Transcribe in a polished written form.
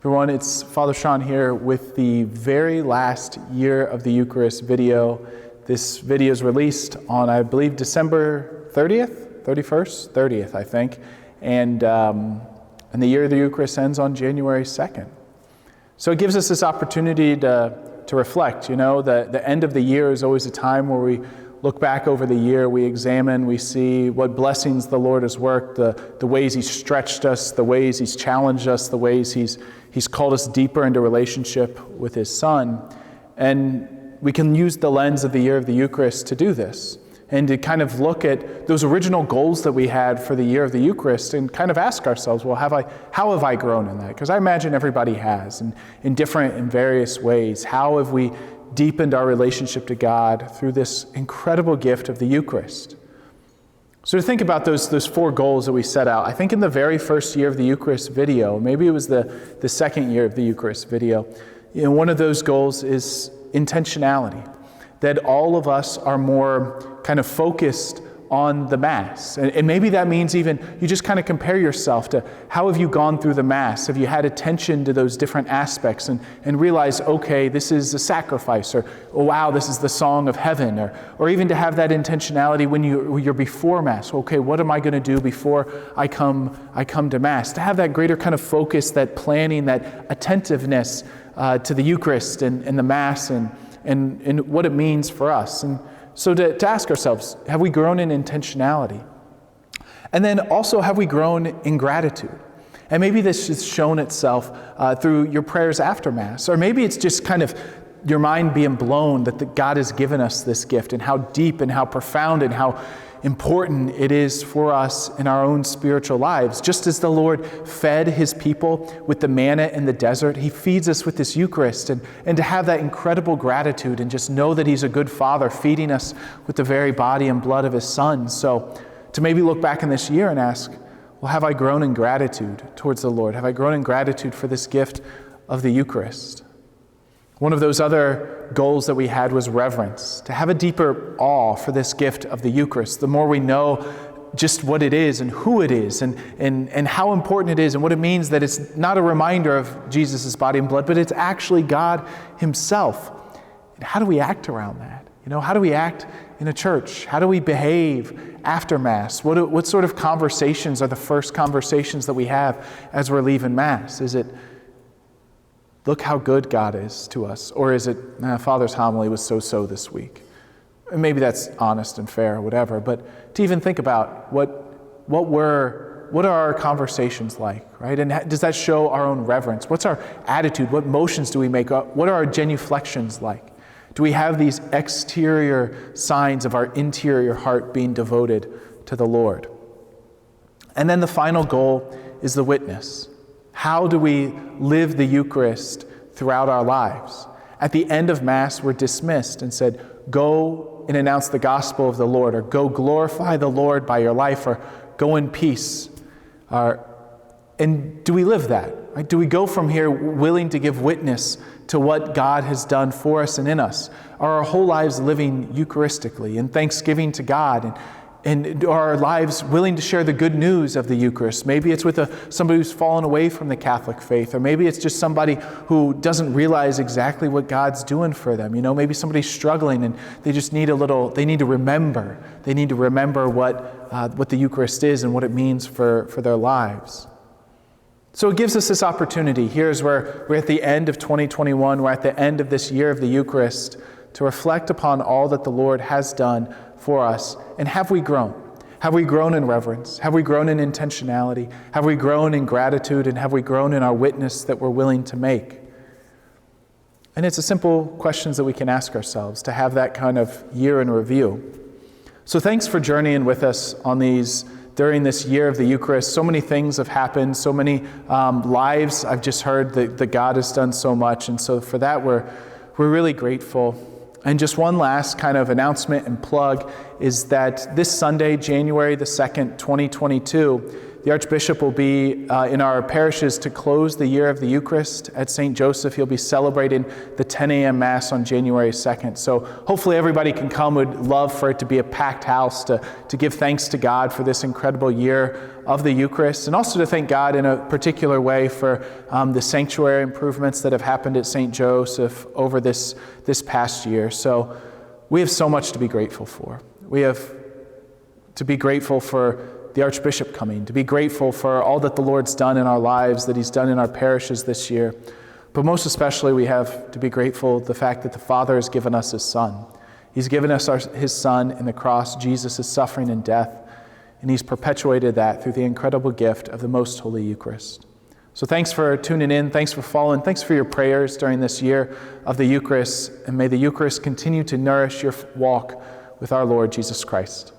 Everyone, it's Father Sean here with the very last year of the Eucharist video. This video is released on, I believe, December 30th, 31st, 30th, I think. And the year of the Eucharist ends on January 2nd. So it gives us this opportunity to reflect. You know, the end of the year is always a time where we look back over the year, we examine, we see what blessings the Lord has worked, the ways He's stretched us, the ways He's challenged us, the ways He's called us deeper into relationship with His Son. And we can use the lens of the year of the Eucharist to do this and to kind of look at those original goals that we had for the year of the Eucharist and kind of ask ourselves, well, how have I grown in that? Because I imagine everybody has, and in various ways. How have we deepened our relationship to God through this incredible gift of the Eucharist? So to think about those four goals that we set out, I think in the very first year of the Eucharist video, maybe it was the second year of the Eucharist video, one of those goals is intentionality, that all of us are more kind of focused on the Mass. And maybe that means even you just kind of compare yourself to how have you gone through the Mass? Have you had attention to those different aspects and realize, okay, this is a sacrifice, or oh wow, this is the song of heaven, or even to have that intentionality when you're before Mass. Okay, what am I going to do before I come to Mass? To have that greater kind of focus, that planning, that attentiveness to the Eucharist and the Mass and what it means for us. And so to ask ourselves, have we grown in intentionality? And then also, have we grown in gratitude? And maybe this has shown itself through your prayers after Mass, or maybe it's just kind of your mind being blown that God has given us this gift and how deep and how profound and how important it is for us in our own spiritual lives. Just as the Lord fed His people with the manna in the desert, He feeds us with this Eucharist, and to have that incredible gratitude and just know that He's a good Father feeding us with the very body and blood of His Son. So to maybe look back in this year and ask, well, have I grown in gratitude towards the Lord? Have I grown in gratitude for this gift of the Eucharist? One of those other goals that we had was reverence, to have a deeper awe for this gift of the Eucharist. The more we know just what it is and who it is and how important it is and what it means that it's not a reminder of Jesus' body and blood, but it's actually God Himself. And how do we act around that? You know, how do we act in a church? How do we behave after Mass? What sort of conversations are the first conversations that we have as we're leaving Mass? Is it, look how good God is to us? Or is it, Father's homily was so-so this week? And maybe that's honest and fair or whatever, but to even think about what are our conversations like, right? And does that show our own reverence? What's our attitude? What motions do we make? What are our genuflections like? Do we have these exterior signs of our interior heart being devoted to the Lord? And then the final goal is the witness. How do we live the Eucharist throughout our lives? At the end of Mass, we're dismissed and said, go and announce the gospel of the Lord, or go glorify the Lord by your life, or go in peace. And do we live that? Right? Do we go from here willing to give witness to what God has done for us and in us? Are our whole lives living Eucharistically in thanksgiving to God? And are our lives willing to share the good news of the Eucharist? Maybe it's with somebody who's fallen away from the Catholic faith, or maybe it's just somebody who doesn't realize exactly what God's doing for them. You know, maybe somebody's struggling and they just need they need to remember. They need to remember what the Eucharist is and what it means for their lives. So it gives us this opportunity. Here's where we're at the end of 2021. We're at the end of this year of the Eucharist to reflect upon all that the Lord has done for us. And have we grown? Have we grown in reverence? Have we grown in intentionality? Have we grown in gratitude? And have we grown in our witness that we're willing to make? And it's a simple questions that we can ask ourselves to have that kind of year in review. So thanks for journeying with us on these during this year of the Eucharist. So many things have happened, so many lives I've just heard that God has done so much. And so for that, we're really grateful. And just one last kind of announcement and plug is that this Sunday, January the 2nd, 2022, The Archbishop will be in our parishes to close the year of the Eucharist at St. Joseph. He'll be celebrating the 10 a.m. Mass on January 2nd. So hopefully everybody can come. We'd love for it to be a packed house to give thanks to God for this incredible year of the Eucharist, and also to thank God in a particular way for the sanctuary improvements that have happened at St. Joseph over this past year. So we have so much to be grateful for. We have to be grateful for the Archbishop coming, to be grateful for all that the Lord's done in our lives, that he's done in our parishes this year. But most especially, we have to be grateful the fact that the Father has given us his Son. He's given us his Son in the cross, Jesus' suffering and death, and he's perpetuated that through the incredible gift of the Most Holy Eucharist. So thanks for tuning in, thanks for following, thanks for your prayers during this year of the Eucharist, and may the Eucharist continue to nourish your walk with our Lord Jesus Christ.